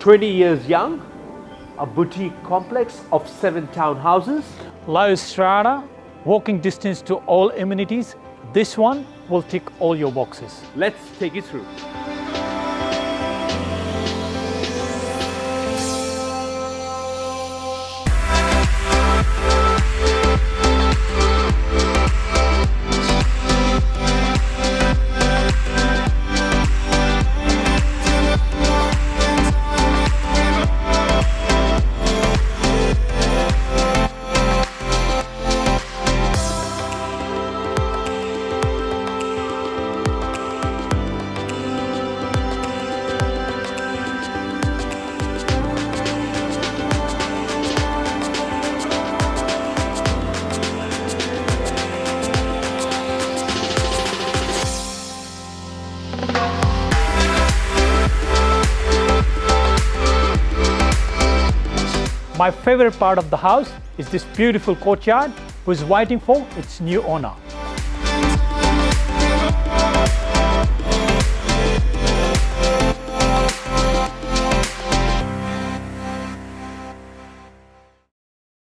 20 years young, a boutique complex of 7 townhouses. Low strata, walking distance to all amenities. This one will tick all your boxes. Let's take you through. My favorite part of the house is this beautiful courtyard, who is waiting for its new owner.